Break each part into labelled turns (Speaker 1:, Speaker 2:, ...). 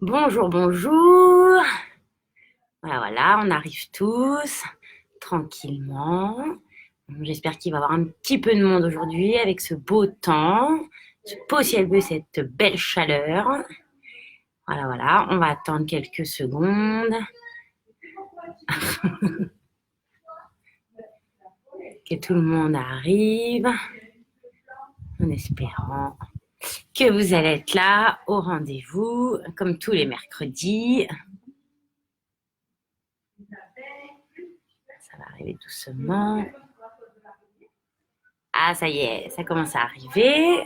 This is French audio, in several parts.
Speaker 1: Bonjour, bonjour. Voilà, voilà, on arrive tous tranquillement. Bon, j'espère qu'il va y avoir un petit peu de monde aujourd'hui avec ce beau temps, ce beau ciel bleu, cette belle chaleur. Voilà, voilà, on va attendre quelques secondes que tout le monde arrive en espérant que vous allez être là au rendez-vous comme tous les mercredis. Ça va arriver doucement. Ah, ça y est, ça commence à arriver.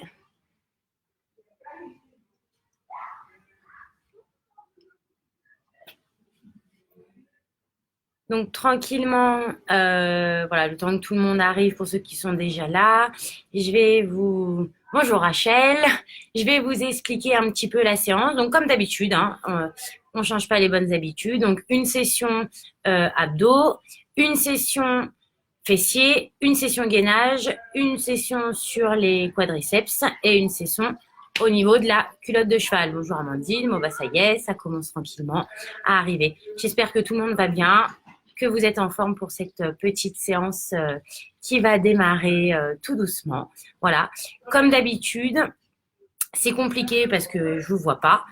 Speaker 1: Donc tranquillement, voilà, le temps que tout le monde arrive pour ceux qui sont déjà là, je vais vous... Bonjour Rachel, je vais vous expliquer un petit peu la séance. Donc comme d'habitude, hein, on change pas les bonnes habitudes. Donc une session abdos, une session fessiers, une session gainage, une session sur les quadriceps et une session au niveau de la culotte de cheval. Bonjour Amandine, bon bah ça y est, ça commence tranquillement à arriver. J'espère que tout le monde va bien, que vous êtes en forme pour cette petite séance qui va démarrer tout doucement. Voilà, comme d'habitude, c'est compliqué parce que je vous vois pas.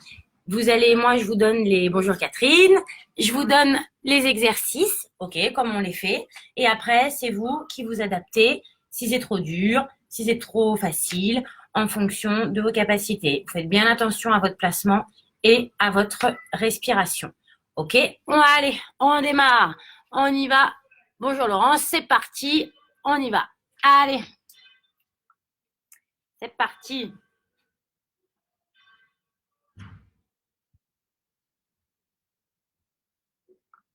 Speaker 1: Moi, je vous donne les bonjour Catherine, je vous donne les exercices, ok, comme on les fait, et après, c'est vous qui vous adaptez si c'est trop dur, si c'est trop facile, en fonction de vos capacités. Vous faites bien attention à votre placement et à votre respiration, ok? Bon, allez, on démarre, on y va. Bonjour Laurence, c'est parti, on y va. Allez, c'est parti.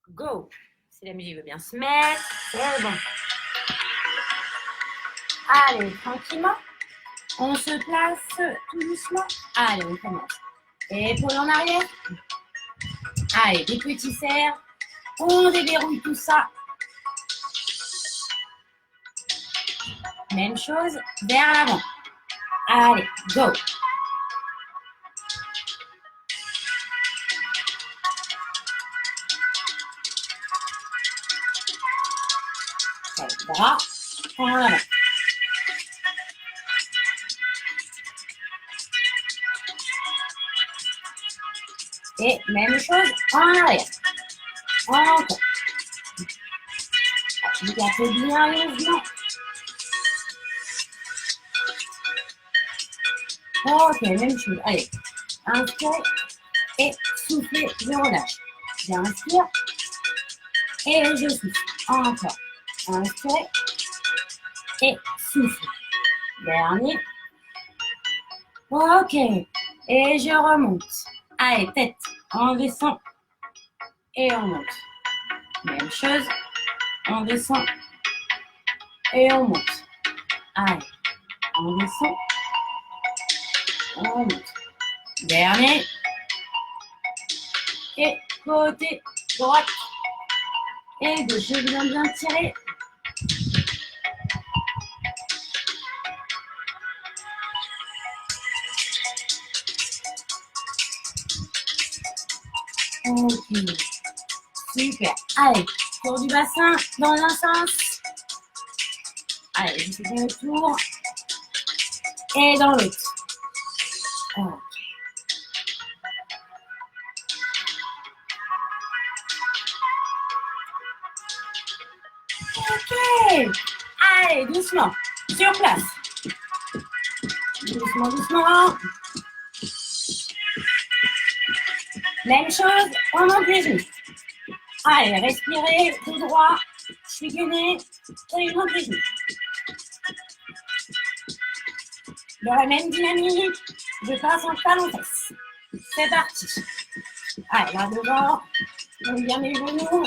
Speaker 1: Go. Si la musique veut bien se mettre, c'est bon. Allez, tranquillement. On se place tout doucement. Allez, on commence. Épaules en arrière. Allez, des petits cerfs. On déverrouille tout ça. Même chose, vers l'avant. Allez, go. Allez, bras en avant. Et même chose en arrière. Encore. Gardez bien les mouvements. Ok, même chose. Allez, inspirez et soufflez, je relâche. J'inspire et je souffle. Encore. Inspirez et souffle. Dernier. Ok. Et je remonte. Allez, tête. On descend et on monte. Même chose. On descend et on monte. Allez. On descend. On monte. Dernier. Et côté droite et gauche. Je viens bien tirer. Ok. Super. Allez. Tour du bassin dans un sens. Allez, je fais le tour. Et dans l'autre. Ok. Ok. Allez, doucement. Sur place. Doucement, doucement. Même chose, on monte les genoux. Allez, respirez, tout droit, chicanez, et monte les genoux. Dans la même dynamique, je passe en talon-fesse. C'est parti. Allez, là devant, on bien les genoux.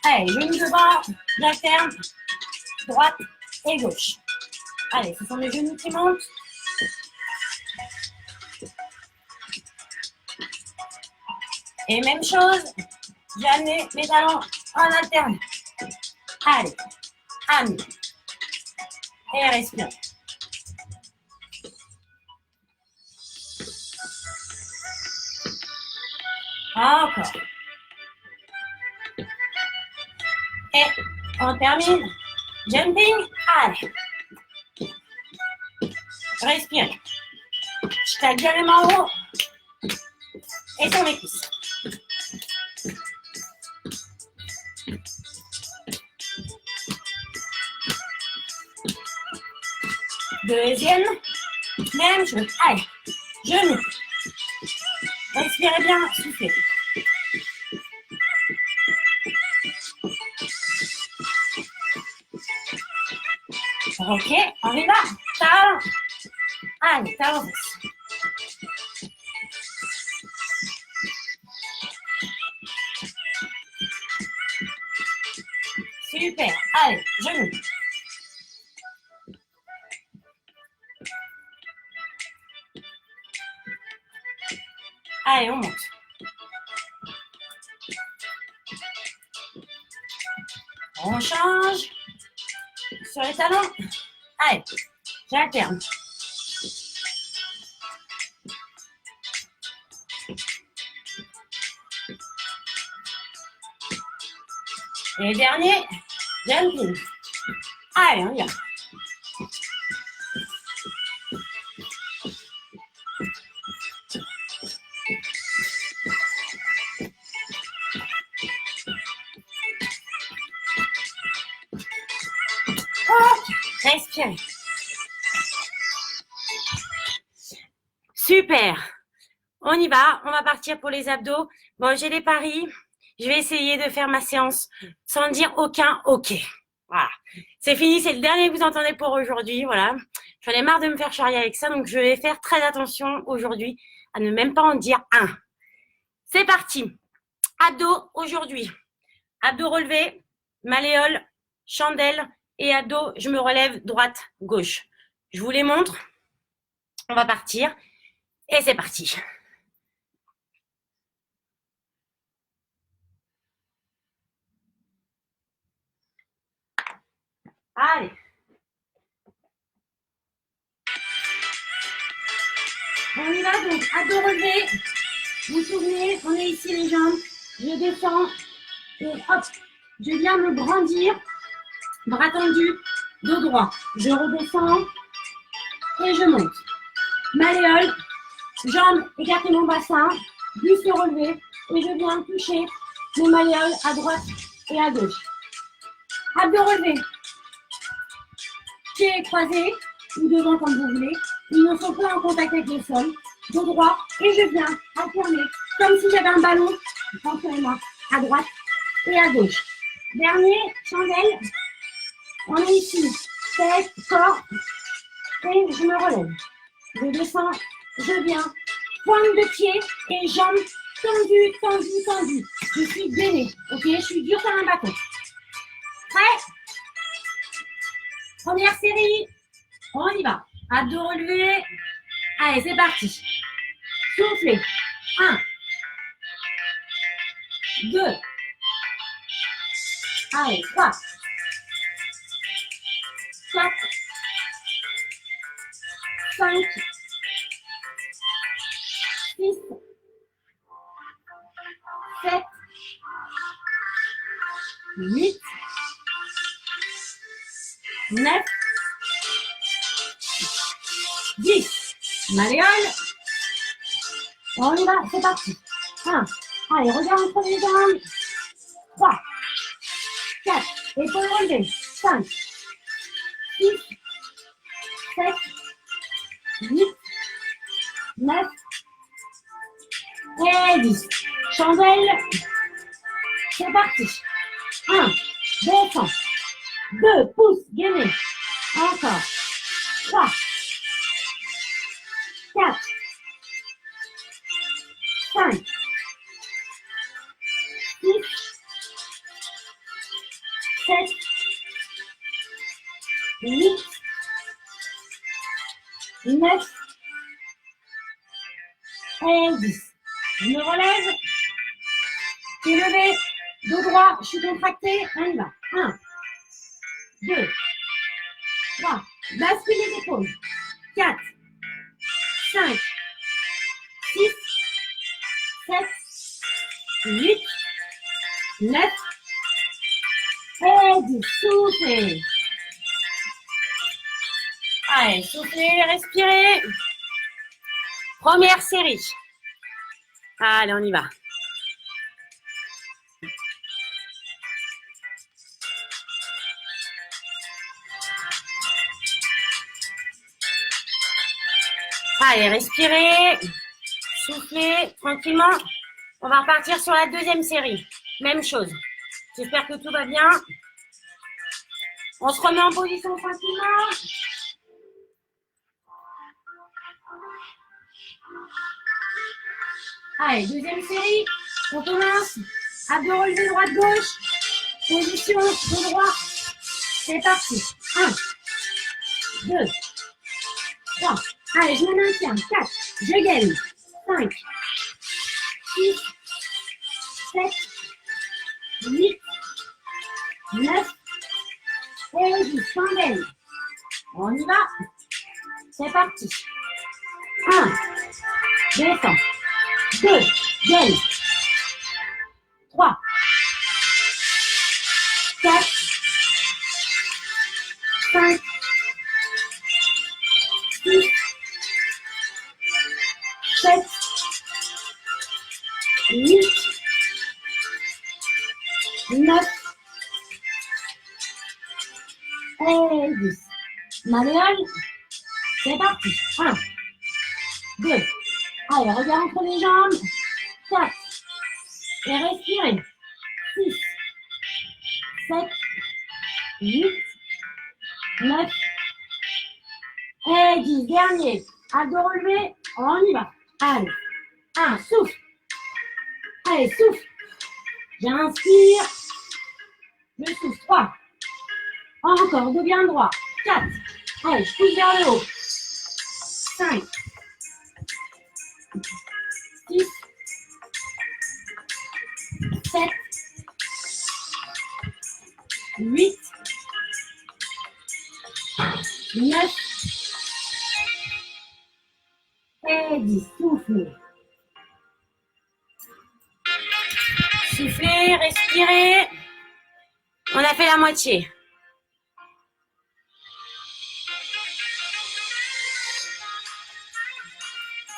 Speaker 1: Allez, genoux devant, j'alterne, droite et gauche. Allez, ce sont les genoux qui montent. Et même chose, j'amène mes talons en alterne. Allez, amenez. Et respire. Encore. Et on termine. Jumping. Allez. Respire. Je tape bien les mains en haut. Et sur mes cuisses. Deuxième. Même chose. Allez. Genoux. Respirez bien. Soufflez. Ok, on y va. Talon. Allez, talon. Super. Allez, genoux. Allez, on monte. On change. Sur les talons. Allez, j'alterne. Et dernier, jumping. Allez, on y va. Oh, respirez. Super. On y va. On va partir pour les abdos. Bon, j'ai les paris. Je vais essayer de faire ma séance sans dire aucun OK. Voilà. C'est fini. C'est le dernier que vous entendez pour aujourd'hui. Voilà. J'en ai marre de me faire charrier avec ça. Donc, je vais faire très attention aujourd'hui à ne même pas en dire un. C'est parti. Abdos aujourd'hui. Abdos relevés, malléole, chandelle et abdos, je me relève droite, gauche. Je vous les montre. On va partir. Et c'est parti. Allez. On y va donc, abdos relevés. Vous vous souvenez, on est ici les jambes. Je descends et hop, je viens me grandir. Bras tendus, dos droit. Je redescends et je monte. Malléole, jambes, écartez mon bassin, buste relevé et je viens toucher mes malléoles à droite et à gauche. Abdos relevés. Pieds croisés ou devant comme vous voulez. Ils ne sont pas en contact avec le sol. Dos droit et je viens alterner comme si j'avais un ballon entre les mains à droite et à gauche. Dernier, chandelle. On est ici. Tête, corps et je me relève. Je descends, je viens. Pointe de pied et jambes tendues, tendues, tendues. Je suis gainée. Ok, je suis dure comme un bâton. Prêt? Première série. On y va. Abdos relevés. Allez, c'est parti. Soufflez. 1, 2. Allez, 3, 4, 5, 6, 7, 8, 9, 10. Malléole. On y va, c'est parti. 1. Allez, regarde entre les jambes. 3, 4. Épaules relevées. 5, 6, 7, 8, 9 et 10. Chandelle. C'est parti. 1. Descends. 2. Pousse. Gainé. Encore. 3, 4, 5, 6, 7, 8, 9 et 10. Je me relève. Pied levé. Dos droit. Je suis contractée. On y va. 1, 2, 3. Bascule les épaules. 4, 5, 6, 7, 8, 9, et 10. Soufflez. Allez, soufflez, respirez. Première série. Allez, on y va. Allez, respirez. Soufflez tranquillement. On va repartir sur la deuxième série. Même chose. J'espère que tout va bien. On se remet en position tranquillement. Allez, deuxième série. On commence. Abdos relevés, droite-gauche. Position de droit. C'est parti. 1, 2, 3. Allez, je me maintiens. 4. Je gagne. 5, 6, 7, 8, 9, et 10. Chandelle. On y va. C'est parti. 1. Descends. 2. Gagne. 3. 4. 5. 6. 7. 8. 9. Et 10. Malléole. C'est parti. 1. 2. Allez, regard entre les jambes. 4. Et respirez. 6. 7. 8. 9. Et 10. Dernier. Abdos relevés. On y va. Allez. 1. Souffle. Allez, souffle. J'inspire. Je souffle. 3. Encore. Dos bien droit. 4. Allez, je pousse vers le haut. 5. 6. 7. 8. 9. Et 10. Soufflez. Soufflez, respirez. On a fait la moitié.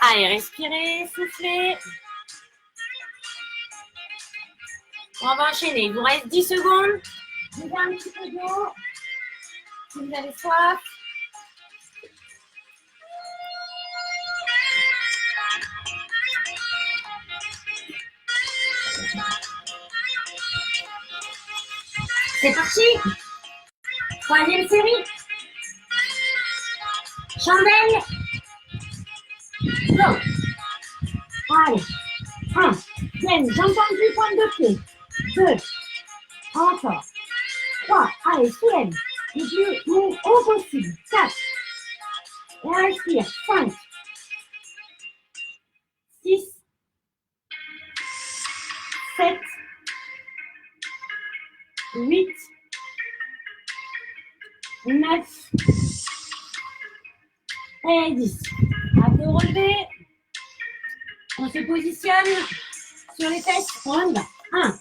Speaker 1: Allez, respirez, soufflez. On va enchaîner. Il vous reste 10 secondes. Buvez un petit peu d'eau. Si vous avez soif. C'est parti. Troisième série. Chandelle. Go. Allez. 1. Viens, j'entends du point de pied. 2. Encore. 3. Allez, soulève. Le plus haut possible. 4. Et respire. 5. 6. 7. 8. 9. Et 10. Abdos relevés. On se positionne sur les fesses. On y va. 1,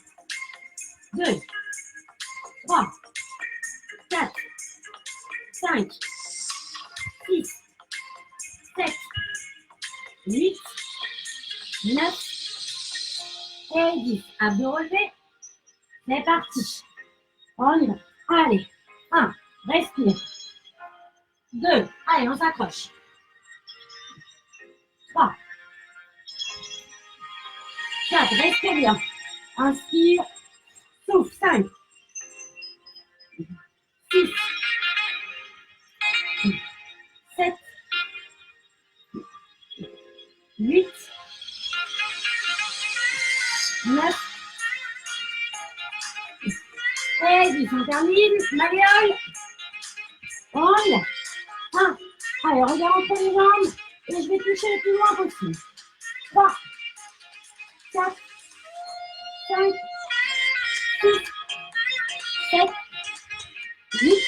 Speaker 1: 2, 3, 4, 5, 6, 7, 8, 9 et 10. Abdos relevés. C'est parti. On y va. Allez. 1. Respire. 2. Allez, on s'accroche. 3. 4. Respire bien. Inspire. Souffle. 5. 6. 7. 8. 9. Et 10. On termine. Malléole. On y va. 1. Allez, regarde entre les jambes. Et je vais toucher le plus loin possible. 3. 4. 5. 6. 7. 8.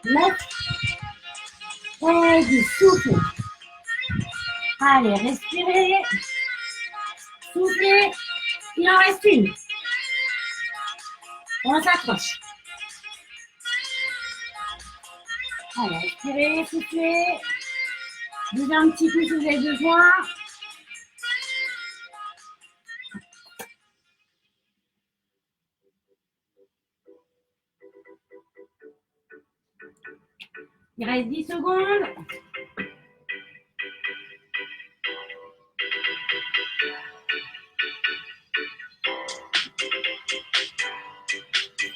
Speaker 1: 9. Et 10. Soufflez. Allez, respirez. Soufflez. Il en reste une. On s'accroche. Allez, respirez, soufflez. Buvez un petit coup si vous avez besoin. Il reste 10 secondes.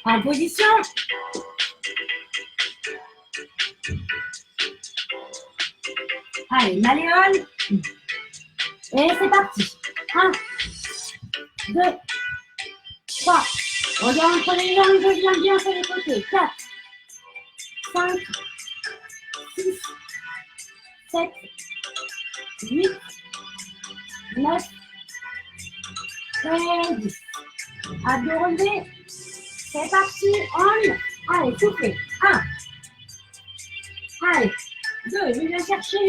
Speaker 1: En position. Allez, malléole. Et c'est parti. 1, 2, 3. Regarde entre les jambes, je viens bien sur les côtés. 4, 5, 6, 7, 8, 9, et 10. Abdos relevés. C'est parti. On. Allez, soufflez. 1. Allez. 2. Je viens chercher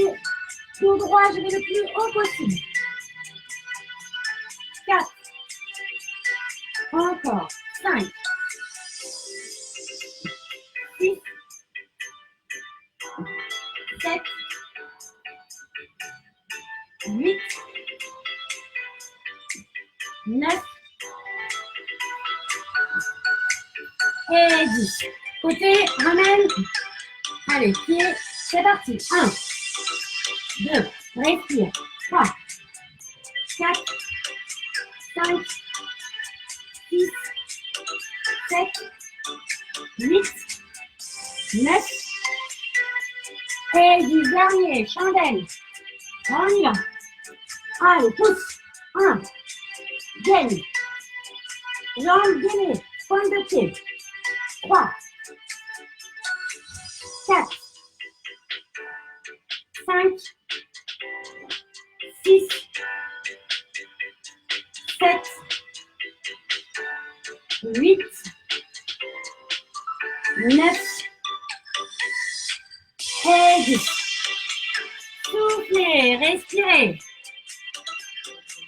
Speaker 1: tout droit. Je vais le plus haut possible. 4. Encore. 5. 6. 7. 8. 9. Et 10. Côté, ramène. Allez, pied, c'est parti. 1, 2, respire. 3, 4, 5, 6, 7, 8, 9. Et 10. Dernier, chandelle. On y va. Allez, pousse. 1. Gaine. Jambes gainées. Pointe de pied. 3, 4, 5, 6, 7, 8, 9 et 10. Soufflez, respirez.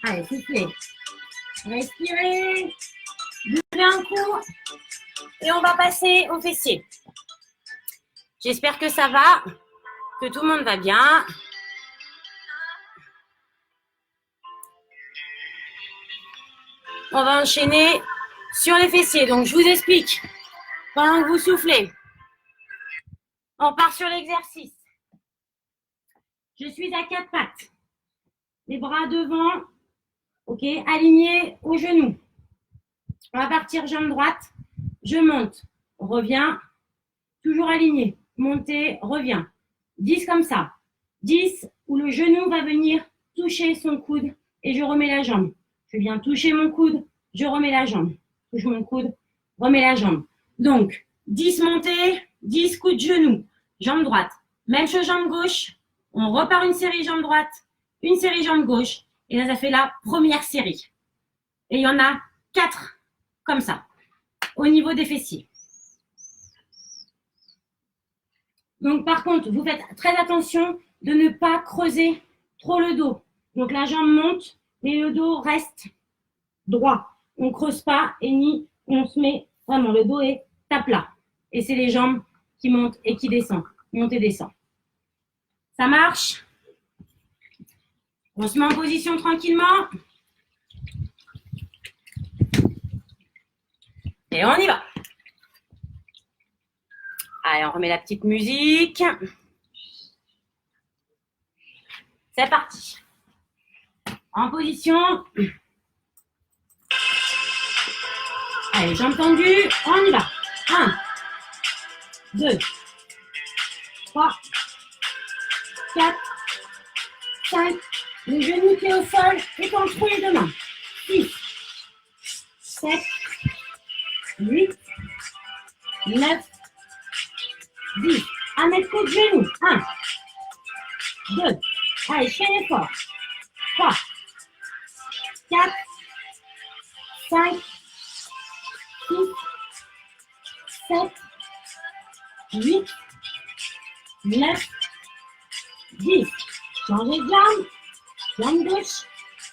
Speaker 1: Allez, soufflez. Respirez. Buvez un coup. Et on va passer aux fessiers. J'espère que ça va, que tout le monde va bien. On va enchaîner sur les fessiers. Donc, je vous explique. Pendant que vous soufflez, on part sur l'exercice. Je suis à 4 pattes. Les bras devant, ok, alignés aux genoux. On va partir jambe droite. Je monte, reviens, toujours aligné. Monter, reviens. 10 comme ça. 10 où le genou va venir toucher son coude et je remets la jambe. Je viens toucher mon coude, je remets la jambe. Touche mon coude, remets la jambe. Donc, 10 montées, 10 coups de genou. Jambe droite. Même chose jambe gauche. On repart une série jambe droite, une série jambe gauche. Et là, ça fait la première série. Et il y en a 4 comme ça, au niveau des fessiers. Donc, par contre, vous faites très attention de ne pas creuser trop le dos. Donc, la jambe monte, mais le dos reste droit. On ne creuse pas et ni on se met vraiment, le dos est à plat. Et c'est les jambes qui montent et qui descendent. Monte et descend. Ça marche? On se met en position tranquillement. Et on y va. Allez, on remet la petite musique. C'est parti. En position. Allez, jambes tendues. On y va. 1, 2, 3, 4, 5. Le genou qui est au sol est entre les deux mains. 6, 7, 8, 9, 10. Un mètre coup de genou. 1, 2. Allez, je fais l'effort. 3, 4, 5, 6, 7, 8, 9, 10. Changez de jambe. Jambe gauche.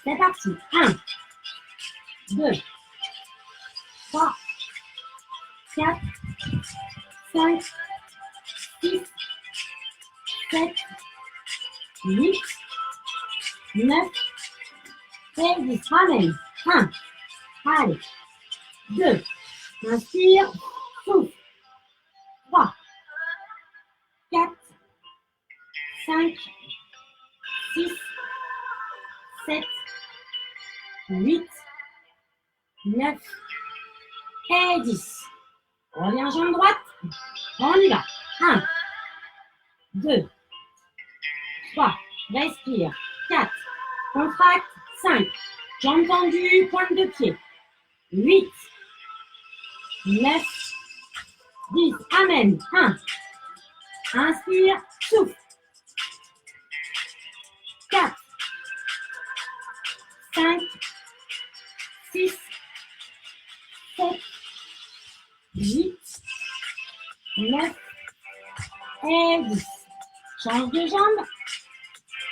Speaker 1: C'est parti. 1, 2, 3, 4, 5, 6, 7, 8, 9 et 10. Ramène. 1. Allez. 2. Inspire. Souffle. 3, 4, 5, 6, 7, 8, 9 et 10. Reviens jambe droite. On y va. 1, 2, 3. Respire. 4. Contracte. 5. Jambes tendues. Pointe de pied. 8, 9, 10. Amène. 1. Inspire. Souffle. 4, 5, 6, 7, 8, 9 et 10. Change de jambe.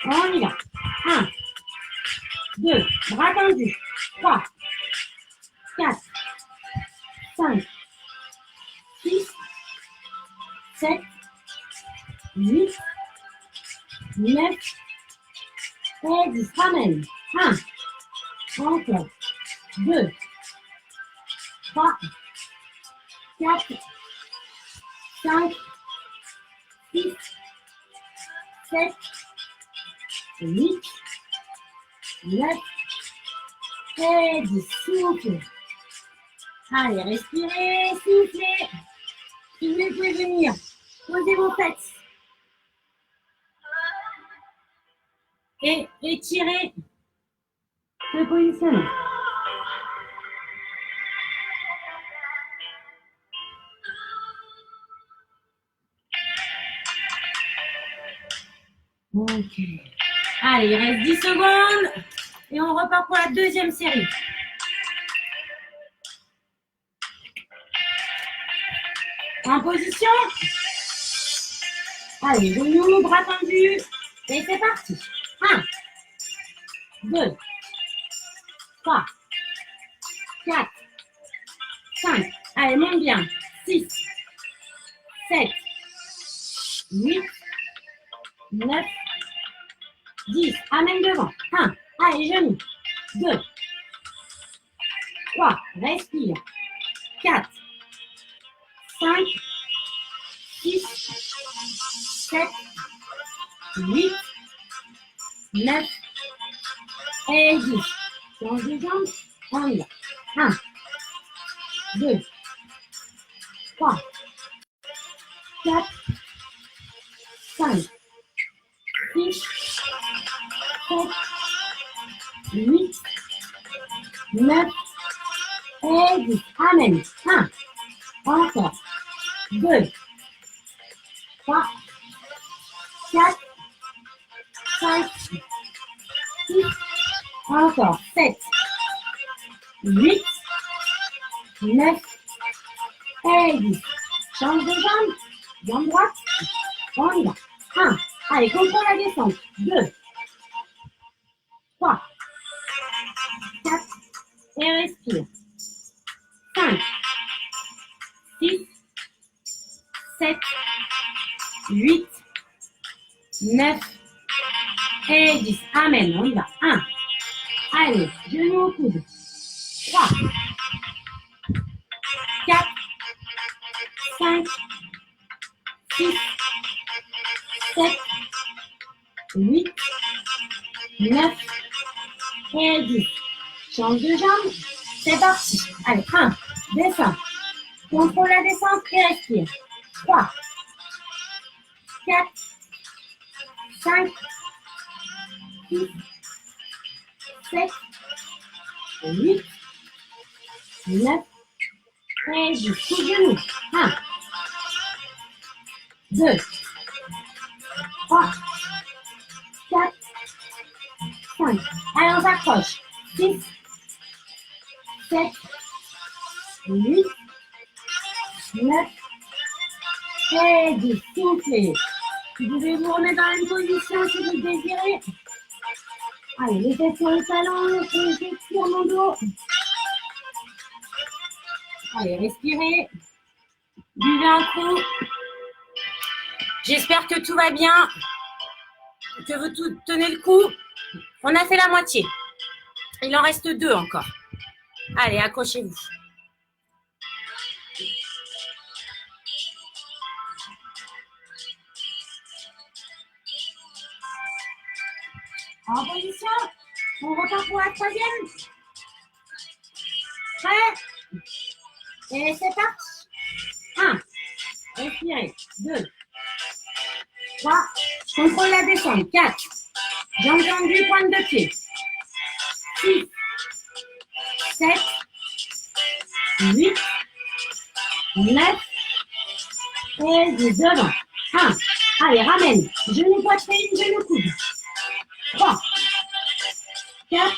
Speaker 1: On y va. 1, 2, bras tendus. 3, 4, 5, 6, 7, 8, 9 et 10. Ramène. 1. Encore. 2, 3, 4, 5, 6, 7, 8, 9 et 10. Souffle. Allez, respirez, soufflez. Si vous pouvez venir, posez vos têtes. Et étirez ce positionnement. Ok. Allez, il reste 10 secondes. Et on repart pour la deuxième série. En position. Allez, genoux, bras tendus. Et c'est parti. 1, 2, 3, 4, 5. Allez, monte bien. 6, 7, 8, 9, 10. Amène devant. 1. Allez, genoux. 2, 3. Respire. 4, 5, 6, 7, 8, 9 et 10. Change de jambe. On y va. 1, 2, 3, 4, 5, 6, 7, 8, 9 et 10. Amène. 1. Encore. 2, 3, 4, 5, 6, encore. 7, 8, 9 et 10. Change de jambe. Jambe droite. On y va. 1. Allez, contrôle la descente. 2, 3, 4 et respire. 5, 6, 7, 8, 9 et 10. Amen. On y va. 1. Allez, genoux au coude. 3, 4, 5, 6, 7, 8, 9 et 10. Change de jambe. C'est parti. Allez, 1. Descends. Contrôle la descente et respire. 3, 4, 5, 6, 7, 8, 9 et 10. Sous genoux. 1, 2, 3, 4, 5. Allez, on s'accroche. 6, 7, 8, 9 et 10. Soufflez. Vous pouvez vous remettre dans la même position si vous le désirez. Allez, les têtes sur le talon, et j'étire mon dos. Allez, respirez. Buvez un coup. J'espère que tout va bien, que vous tenez le coup. On a fait la moitié. Il en reste 2 encore. Allez, accrochez-vous. En position. On repart pour la 3e. Prêt? Et c'est parti. 1. Respirez. 2. 3. Je contrôle la descente. 4. Jambes tendues, pointe de pied. 6. 7. 8. 9. Et 10. Devant. 1. Allez, ramène. Genou poitrine, genou coude. 3. 4.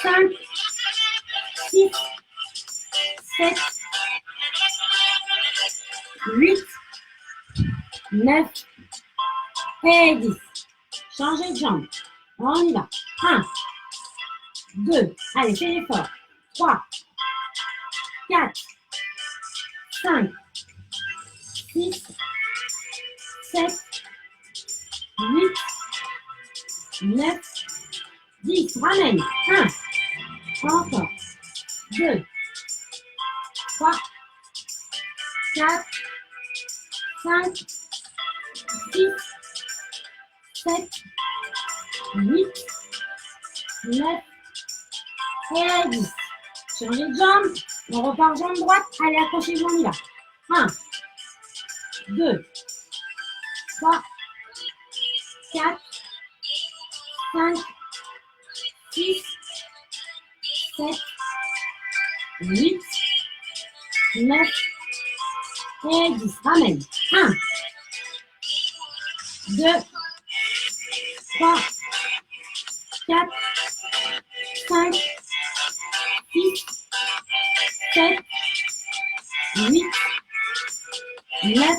Speaker 1: 5. 6. 7. 8. 9 et 10. Changez de jambe. On y va. 1, 2. Allez, fais l'effort. 3, 4, 5, 6, 7, 8, 9, 10. Ramène. 1. Encore. 2, 3, 4, 5, 6, 7, 8, 9 et 10. Changez de jambe. On repart jambe droite. Allez, accrochez-vous, on y va. 1, 2, 3, 4, 5, 6, 7, 8, 9 et 10. Ramène. 1, 2, 3, 4, 5, 6, 7, 8, 9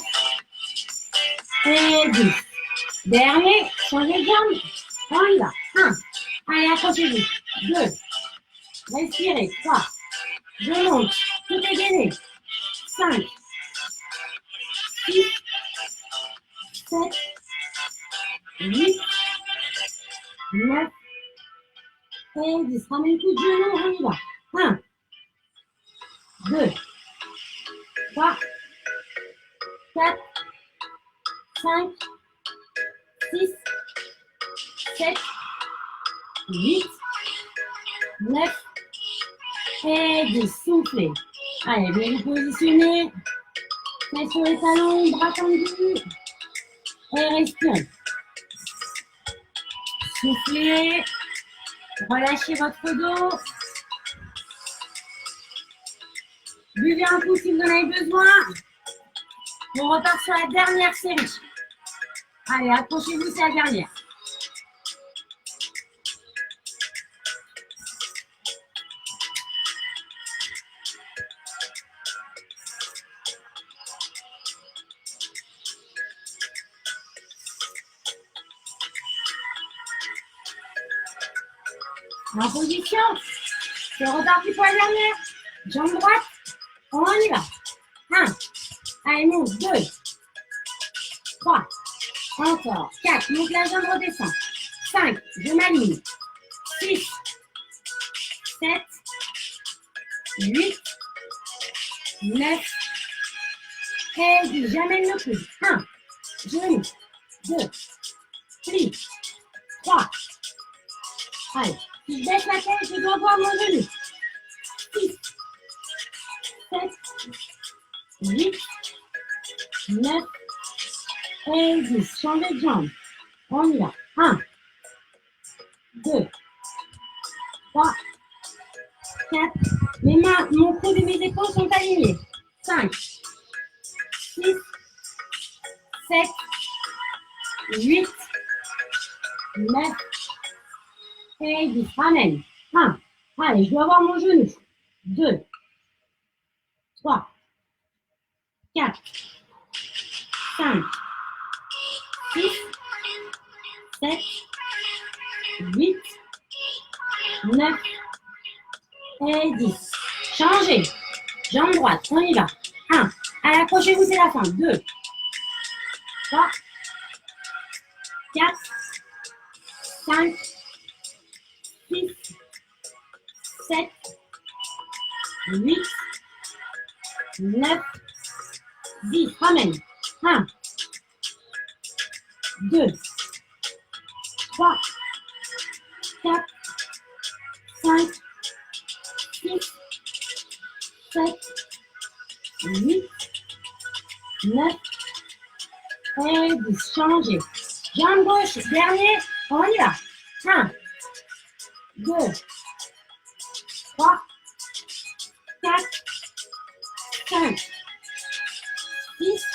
Speaker 1: et 10. Dernier, changez de jambe. On y va. 1. Allez, accrochez-vous. 2. Respirez. 3. Je monte. Tout est gainé. 5, 6, 7, 8, 9 et 10. Ramène tout de genou, on y va. 1, 2, 3, 4, 5, 6, 7, 8, 9 et 10. Soufflez. Allez, bien vous positionner. Tête sur les talons, bras tendus. Et respirez. Soufflez. Relâchez votre dos. Buvez un coup si vous en avez besoin. On repart sur la dernière série. Allez, accrochez-vous, c'est la dernière. En position, c'est reparti pour la dernière. Jambe droite, on y va. 1, allez, monte, 2, 3, encore, 4, monte la jambe, redescend. 5, je m'aligne. 6, 7, 8, 9 et 10. J'amène le coude. 1, genou, 2, plie, 3. Allez, si je baisse la tête, je dois voir mon genou. 6, 7, 8, 9 et 10. Changez de jambe. On y va. 1, 2, 3, 4. Mes mains, mon coude et mes épaules sont alignés. 5, 6, 7, 8, 9 et 10. Ramène. 1. Allez, je dois avoir mon genou. 2, 3, 4, 5, 6, 7, 8, 9 et 10. Changez. Jambe droite, on y va. 1. Allez, accrochez-vous, c'est la fin. 2, 3, 4, 5, 6, 7, 8, 9, 10. Ramène. 1, 2, 3, 4, 5, 6, 7, 8, 9 et 10. Changez. Jambe gauche, dernier, on y va. 1, 2, 3, 4, 5, 6,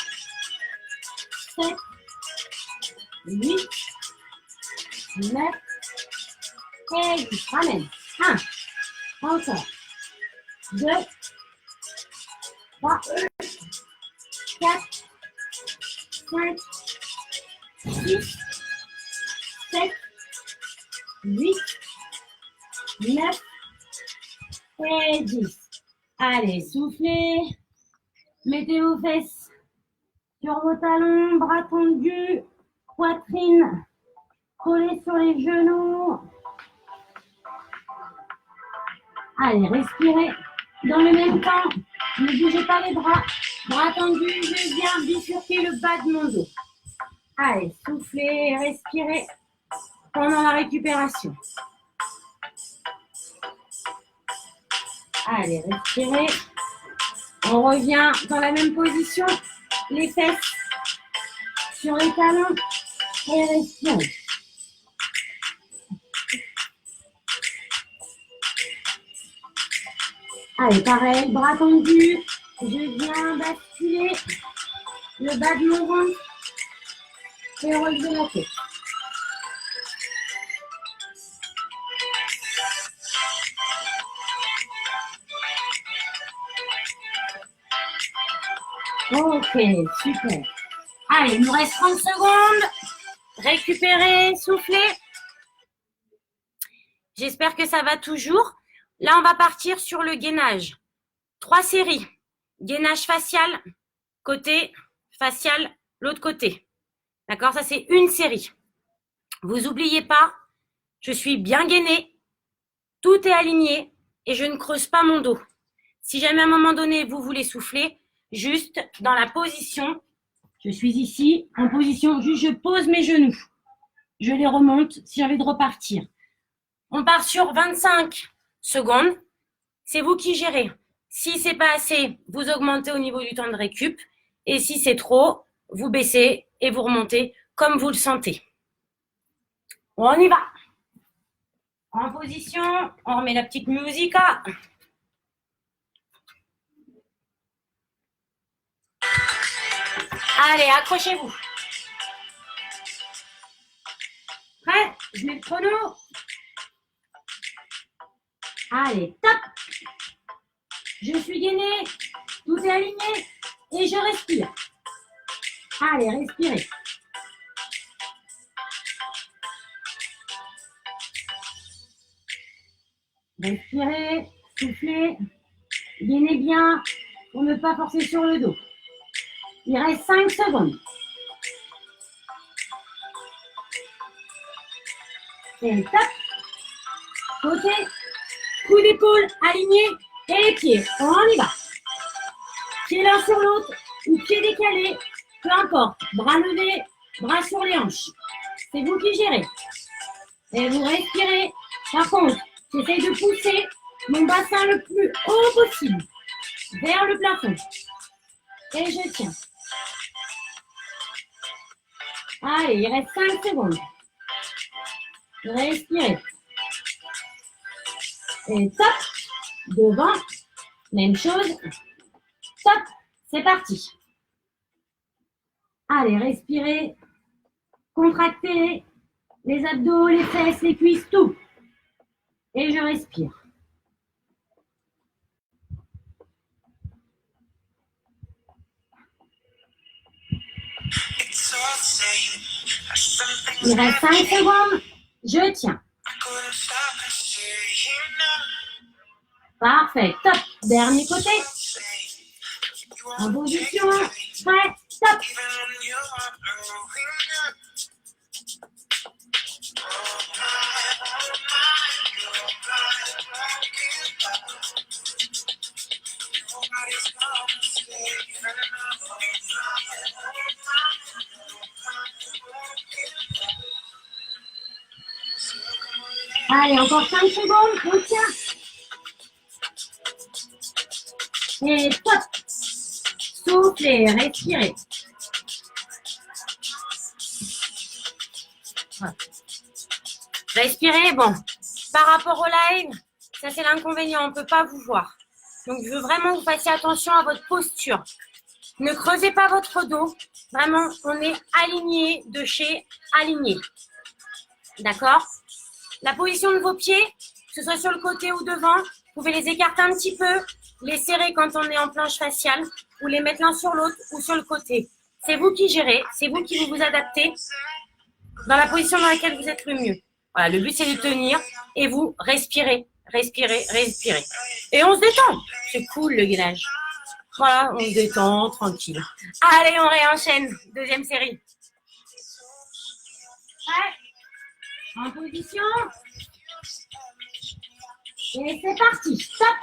Speaker 1: 7, 8, 9 et 10. Ramène. 1, encore. 2, 3, 4, 5, 6, 7, 8, 9 et 10. Allez, soufflez. Mettez vos fesses sur vos talons, bras tendus, poitrine collée sur les genoux. Allez, respirez dans le même temps. Ne bougez pas les bras. Bras tendus, je viens bifurquer le bas de mon dos. Allez, soufflez, respirez pendant la récupération. Allez, respirez. On revient dans la même position. Les fesses sur les talons et respirez. Allez, pareil, bras tendus. Je viens basculer le bas de mon ventre et relever la tête. Ok, super. Allez, il nous reste 30 secondes. Récupérez, soufflez. J'espère que ça va toujours. Là, on va partir sur le gainage. 3 séries. Gainage facial, côté, facial, l'autre côté. D'accord? Ça, c'est une série. Vous n'oubliez pas, je suis bien gainée, tout est aligné et je ne creuse pas mon dos. Si jamais à un moment donné, vous voulez souffler, juste dans la position, je suis ici, en position, juste je pose mes genoux. Je les remonte si j'ai envie de repartir. On part sur 25 secondes. C'est vous qui gérez. Si c'est pas assez, vous augmentez au niveau du temps de récup. Et si c'est trop, vous baissez et vous remontez comme vous le sentez. On y va. En position, on remet la petite musica. Allez, accrochez-vous. Prêt? Je mets le chrono. Allez, top. Je suis gainée, tout est aligné et je respire. Allez, respirez. Respirez, soufflez, gainez bien pour ne pas forcer sur le dos. Il reste 5 secondes. Et top. Côté, coup d'épaule aligné et les pieds. On y va. Pied l'un sur l'autre ou pied décalé, peu importe. Bras levés, bras sur les hanches. C'est vous qui gérez. Et vous respirez. Par contre, j'essaye de pousser mon bassin le plus haut possible vers le plafond. Et je tiens. Allez, il reste 5 secondes. Respirez. Et top. Devant. Même chose. Top. C'est parti. Allez, respirez. Contractez les abdos, les fesses, les cuisses, tout. Et je respire. Il reste 5 secondes. Je tiens. Parfait. Top. Dernier côté. En position, prêt, stop. Allez, encore 5 secondes, on tient. Et stop. Soufflez, respirez. Respirez, bon. Par rapport au live, ça c'est l'inconvénient, on ne peut pas vous voir. Donc je veux vraiment que vous fassiez attention à votre posture. Ne creusez pas votre dos. Vraiment, on est aligné de chez aligné. D'accord? La position de vos pieds, que ce soit sur le côté ou devant, vous pouvez les écarter un petit peu, les serrer quand on est en planche faciale, ou les mettre l'un sur l'autre ou sur le côté. C'est vous qui gérez, c'est vous qui vous adaptez dans la position dans laquelle vous êtes le mieux. Voilà, le but c'est de tenir et vous respirez, respirez, respirez. Et on se détend. C'est cool le gainage. Voilà, on se détend, tranquille. Allez, on réenchaîne. Deuxième série. Ouais. En position. Et c'est parti. Stop.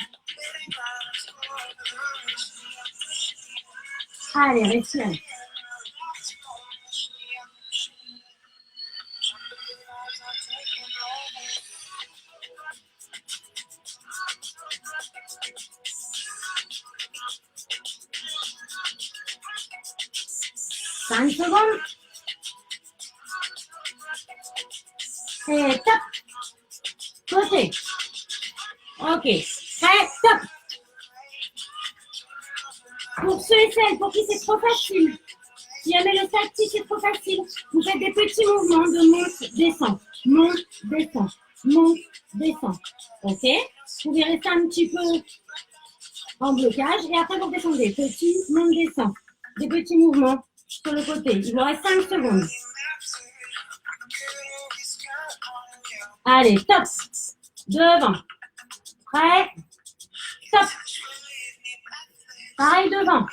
Speaker 1: Allez, respirez. Cinq secondes. Et top. Côté. Ok. Prêt, stop. Pour ceux et celles pour qui c'est trop facile, si jamais le statique est trop facile, vous faites des petits mouvements de monte, descend, monte, descend, monte, descend. Ok? Vous pouvez rester un petit peu en blocage et après vous descendez. Petit, monte, descend. Des petits mouvements sur le côté. Il vous reste 5 secondes. Allez, stop. Devant. Prêt. Stop. Pareil devant.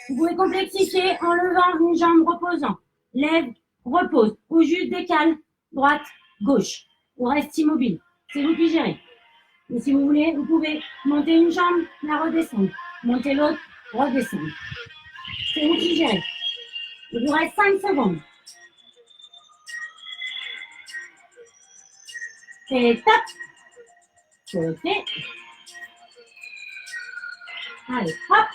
Speaker 1: Vous pouvez complexifier en levant une jambe reposant. Lève, repose. Ou juste décale. Droite, gauche. Ou reste immobile. C'est vous qui gérez. Et si vous voulez, vous pouvez monter une jambe, la redescendre. Monter l'autre, redescendre. C'est vous qui gérez. Il vous reste 5 secondes. Et top. Côté. Allez, hop.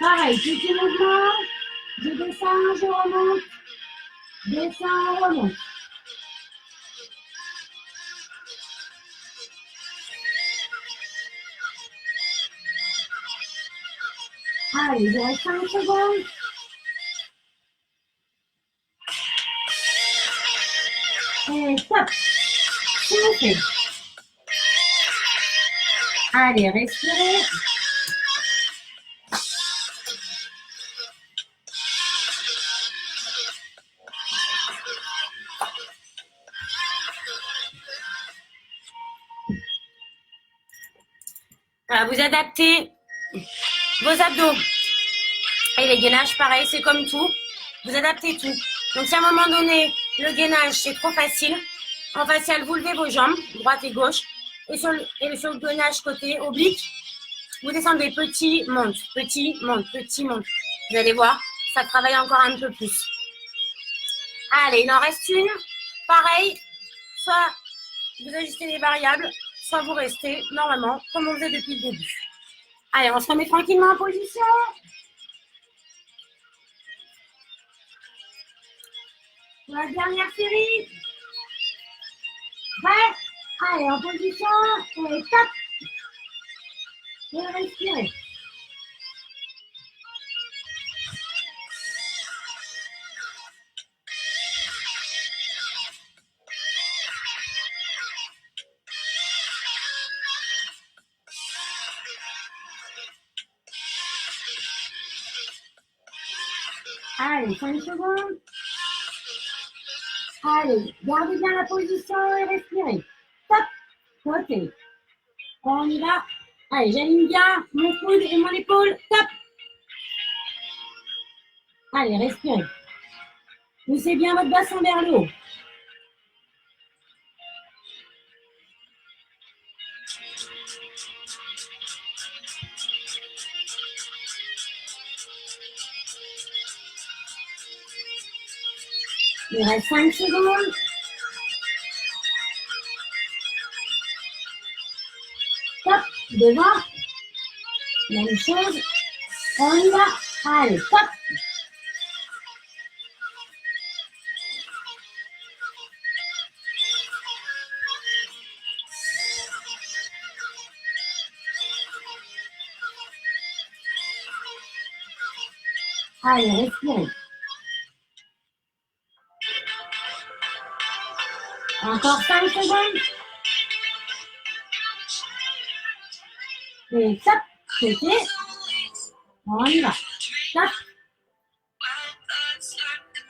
Speaker 1: Pareil, petit mouvement. Je descends, je remonte. Descends, remonte. Allez, il vous reste 5 secondes. Et stop. Soufflez. Allez, respirez. Voilà, vous adaptez vos abdos. Et les gainages, pareil, c'est comme tout. Vous adaptez tout. Donc, si à un moment donné, le gainage, c'est trop facile, en facial, vous levez vos jambes, droite et gauche. Et sur le gainage côté oblique, vous descendez petit, monte, petit, monte, petit, monte. Vous allez voir, ça travaille encore un peu plus. Allez, il en reste une. Pareil, soit vous ajustez les variables, soit vous restez normalement comme on faisait depuis le début. Allez, on se remet tranquillement en position. La dernière série. Prêt? Allez, en position. Et top. Et respirez. Allez, 5 secondes. Allez, gardez bien la position et respirez. Top. Côté. On y va. Allez, j'aligne bien mon coude et mon épaule. Top. Allez, respirez. Poussez bien votre bassin vers le haut. Il reste 5 secondes. Top, devant. Même chose. On y va. Allez, top. Allez, respirez. Encore 5 secondes. Et top, c'est fait. On y va. Top.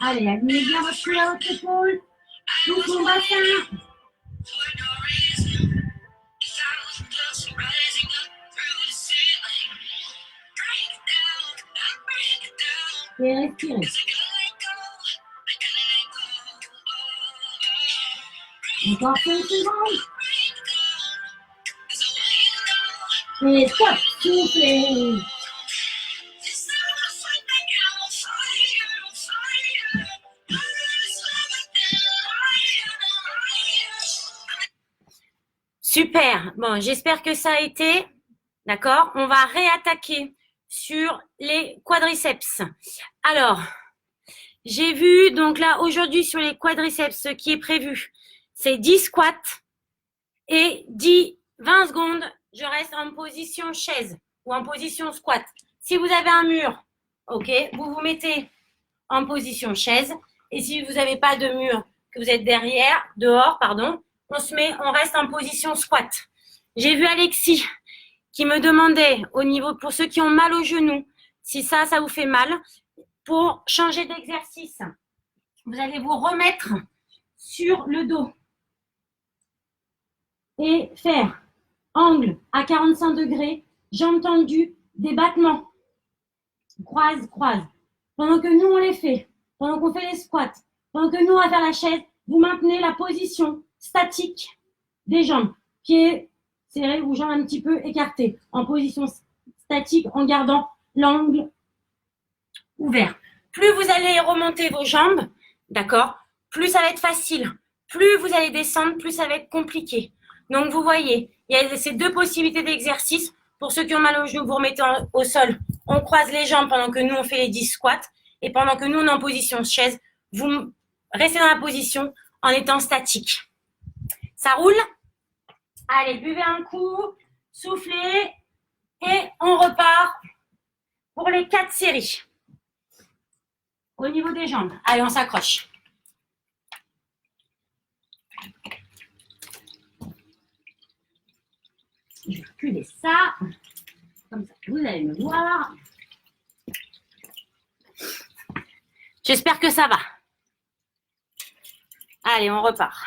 Speaker 1: Allez, alignez bien votre cou à votre épaule. Tout mon bassin. Et respirez. Encore 5 secondes. Et stop, soufflez. Super. Bon, j'espère que ça a été. D'accord? On va réattaquer sur les quadriceps. Alors, j'ai vu, donc là, aujourd'hui, sur les quadriceps, ce qui est prévu, c'est 10 squats et 20 secondes, je reste en position chaise ou en position squat. Si vous avez un mur, ok, vous vous mettez en position chaise. Et si vous n'avez pas de mur, que vous êtes dehors, on reste en position squat. J'ai vu Alexis qui me demandait au niveau, pour ceux qui ont mal au genou, si ça vous fait mal, pour changer d'exercice, vous allez vous remettre sur le dos et faire angle à 45 degrés, jambes tendues, des battements. Croise, croise. Pendant que nous, on les fait, pendant qu'on fait les squats, pendant que nous, on va faire la chaise, vous maintenez la position statique des jambes. Pieds serrés ou jambes un petit peu écartées. En position statique, en gardant l'angle ouvert. Plus vous allez remonter vos jambes, d'accord, plus ça va être facile. Plus vous allez descendre, plus ça va être compliqué. Donc, vous voyez, il y a ces deux possibilités d'exercice. Pour ceux qui ont mal au genou, vous remettez au sol. On croise les jambes pendant que nous, on fait les 10 squats. Et pendant que nous, on est en position chaise, vous restez dans la position en étant statique. Ça roule? Allez, buvez un coup, soufflez et on repart pour les 4 séries. Au niveau des jambes. Allez, on s'accroche. Je vais reculer ça. Comme ça, vous allez me voir. J'espère que ça va. Allez, on repart.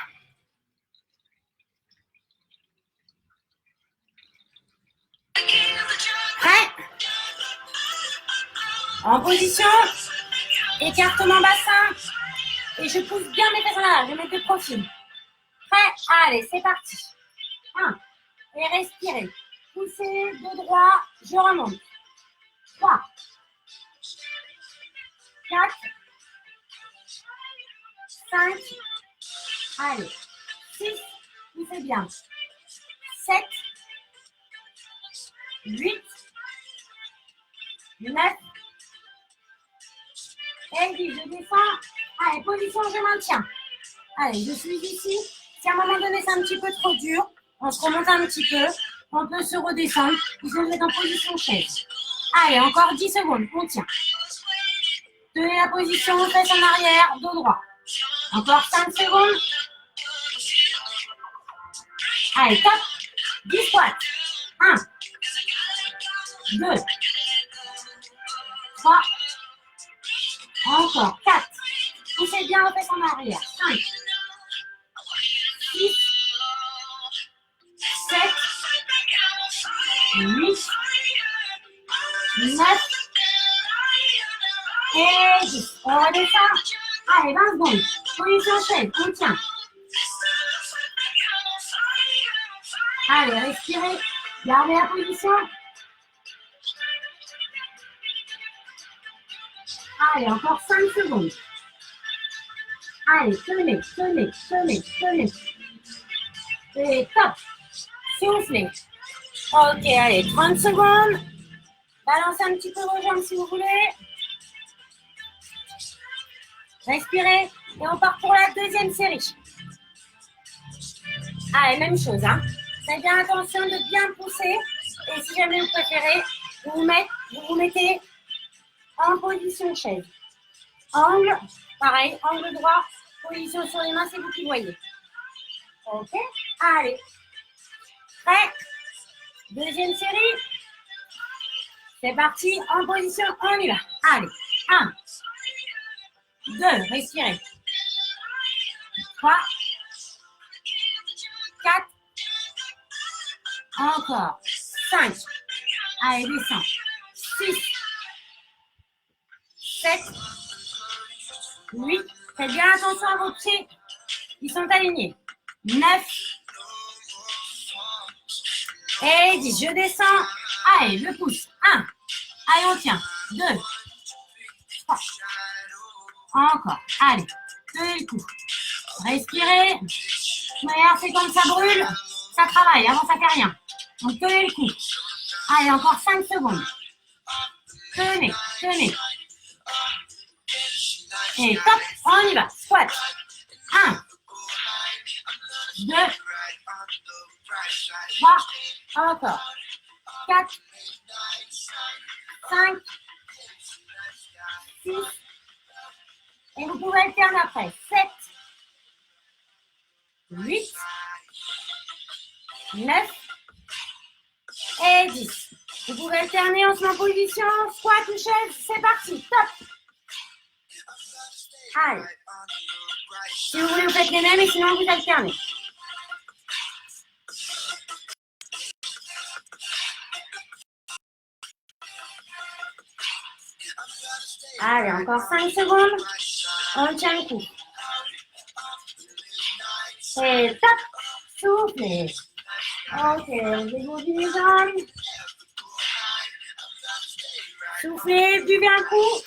Speaker 1: Prêt? En position. Écartement bassin. Et je pousse bien mes fesses en arrière. Je vais mettre de profil. Prêt? Allez, c'est parti. 1. Et respirez. Poussez de droit. Je remonte. 3. 4. 5. Allez. 6. Poussez bien. 7. 8. 9. Et 10. Je descends. Allez, position, je maintiens. Allez, je suis ici. Si à un moment donné, c'est un petit peu trop dur, on se remonte un petit peu. On peut se redescendre. Vous êtes en position chaise. Allez, encore 10 secondes. On tient. Tenez la position, fesses en arrière, dos droit. Encore 5 secondes. Allez, top. 10 squats. 1, 2, 3. Encore 4. Poussez bien aux fesses en arrière. 5, 6, 7, 8, 9 et 10. On redescend. Allez, 20 secondes. Position chaise, on tient. Allez, respirez. Gardez la position. Allez, encore 5 secondes. Allez, tenez, tenez, tenez, tenez. Et top. Soufflez. Ok, allez, 30 secondes. Balancez un petit peu vos jambes si vous voulez. Respirez. Et on part pour la deuxième série. Allez, même chose, hein. Faites bien attention de bien pousser. Et si jamais vous préférez, vous vous mettez en position chaise. Angle, pareil, angle droit, position sur les mains, c'est vous qui voyez. Ok, allez. Prêt? Deuxième série. C'est parti, en position, on y va. Allez, 1, 2, respirez. 3, 4, encore, 5, allez, descends. 6, 7, 8, faites bien attention à vos pieds, ils sont alignés. 9 et 10, je descends. Allez, je pousse. 1, allez, on tient. 2, 3, encore, allez, tenez le coup. Respirez. Regarde, c'est comme ça brûle, ça travaille, avant ça fait rien. Donc tenez le coup. Allez, encore 5 secondes. Tenez, tenez. Et top, on y va. Squat. 1, 2, 3, encore. 4, 5, 6. Et vous pouvez alterner après. 7, 8, 9 et 10. Vous pouvez alterner en se met en position, squat ou chaise, c'est parti, top. Allez. Si vous voulez, vous faites les mêmes et sinon vous alternez. Allez, encore 5 secondes. On tient le coup. Et top. Soufflez. Ok, on dégourdit les jambes. Soufflez, buvez un coup.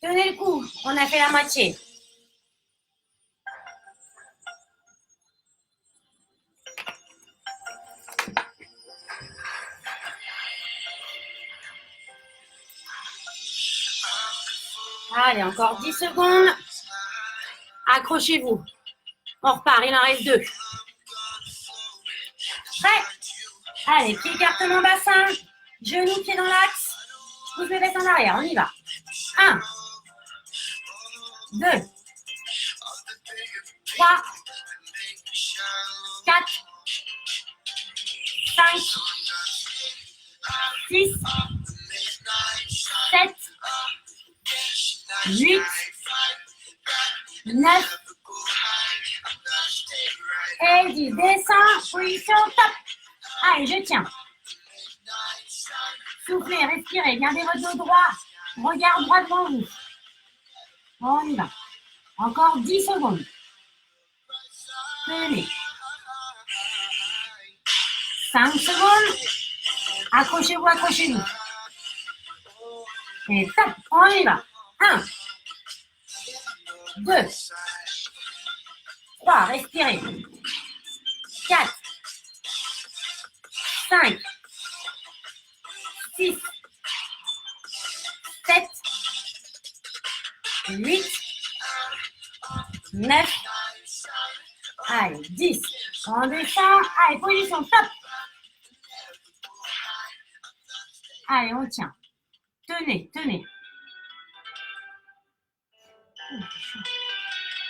Speaker 1: Tenez le coup, on a fait la moitié. Allez, encore 10 secondes. Accrochez-vous. On repart, il en reste 2. Prêt? Allez, pied écartement bassin. Genoux, pieds dans l'axe. Je pousse mes fesses en arrière, on y va. 1, 2, 3, 4, 5, 6, 7, 8, 9 et 10. Descends, position top. Allez, je tiens. Soufflez, respirez, gardez votre dos droit. Regard droit devant vous. On y va. Encore 10 secondes. Tenez. 5 secondes. Accrochez-vous, accrochez-vous. Et top, on y va. 1, 2, 3, respirez. 4, 5, 6, 7, 8, 9, allez, 10. On descend, allez, position top. Allez, on tient. Tenez, tenez.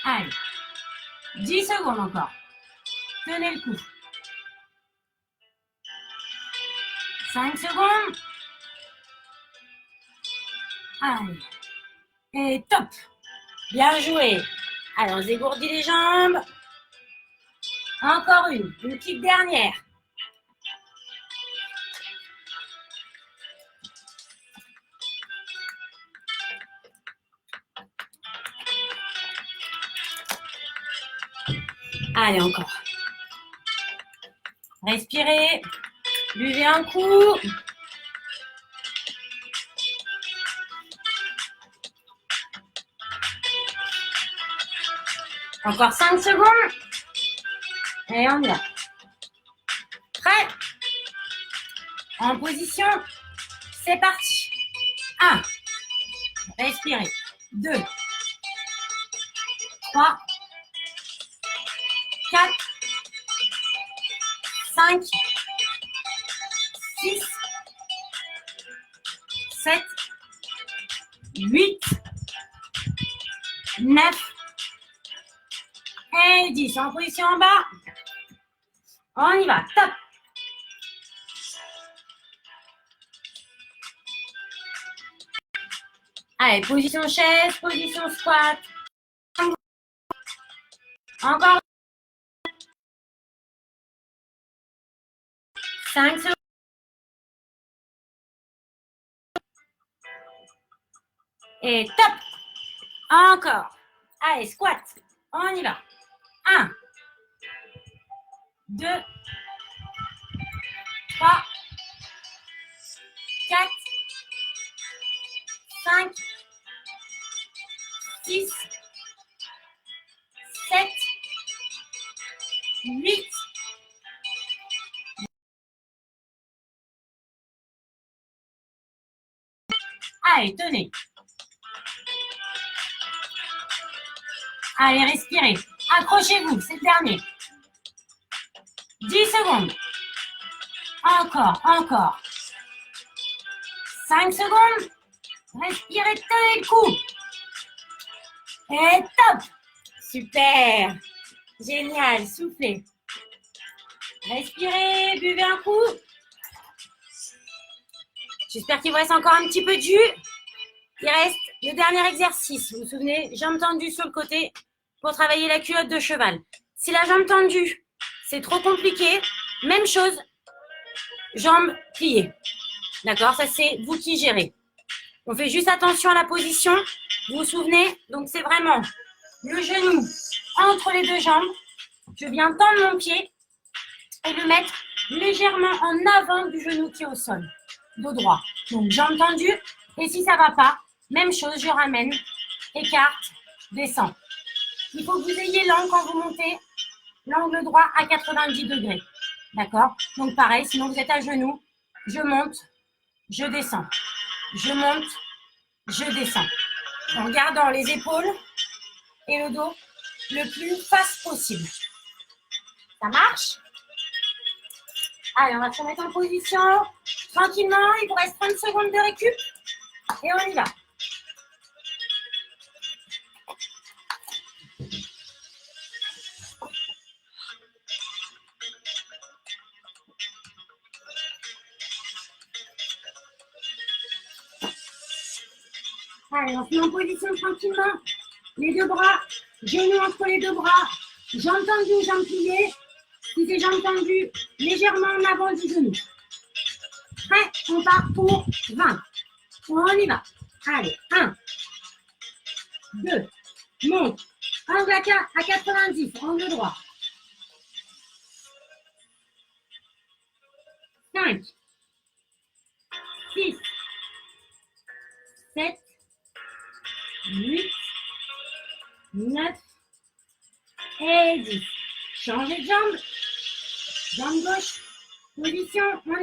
Speaker 1: Allez, 10 secondes encore. Tenez le coup. 5 secondes. Allez. Et top. Bien joué. Allez, on se dégourdit les jambes. Encore une petite dernière. Allez, encore. Respirez. Buvez un coup. Encore 5 secondes. Et on y va. Prêt? En position. C'est parti. 1. Respirez. 2. 3. 4. 5. 6. 7. 8. 9. Et 10. En position en bas. On y va. Top. Allez, position chaise, position squat. Encore 5 secondes. Et top. Encore. Allez, squat. On y va. 1, 2, 3, 4, 5, 6, 7, 8. Allez, tenez. Allez, respirez. Accrochez-vous, c'est le dernier. 10 secondes. Encore. 5 secondes. Respirez, tenez le coup. Et top. Super. Génial, soufflez. Respirez, buvez un coup. J'espère qu'il vous reste encore un petit peu de jus. Il reste le dernier exercice. Vous vous souvenez, jambes tendues sur le côté pour travailler la culotte de cheval. Si la jambe tendue, c'est trop compliqué, même chose, jambes pliées. D'accord? Ça, c'est vous qui gérez. On fait juste attention à la position. Vous vous souvenez? Donc, c'est vraiment le genou entre les deux jambes. Je viens tendre mon pied et le mettre légèrement en avant du genou qui est au sol. Dos droit. Donc, jambes tendues. Et si ça ne va pas, même chose, je ramène, écarte, descends. Il faut que vous ayez l'angle quand vous montez, l'angle droit à 90 degrés. D'accord? Donc, pareil, sinon vous êtes à genoux. Je monte, je descends. Je monte, je descends. En gardant les épaules et le dos le plus face possible. Ça marche? Allez, on va se remettre en position. Tranquillement, il vous reste 30 secondes de récup. Et on y va. Allez, on se met en position tranquillement. Les deux bras, genoux entre les deux bras. Jambes tendues, jambes pliées. Si c'est jambes tendues, légèrement en avant du genou. Prêt? On part pour 20. On y va. Allez, 1, 2, monte. Angle à 90, angle droit. 5, 6, 7, 8, 9 et 10. Changez de jambe. Jambe gauche. Position. On y va.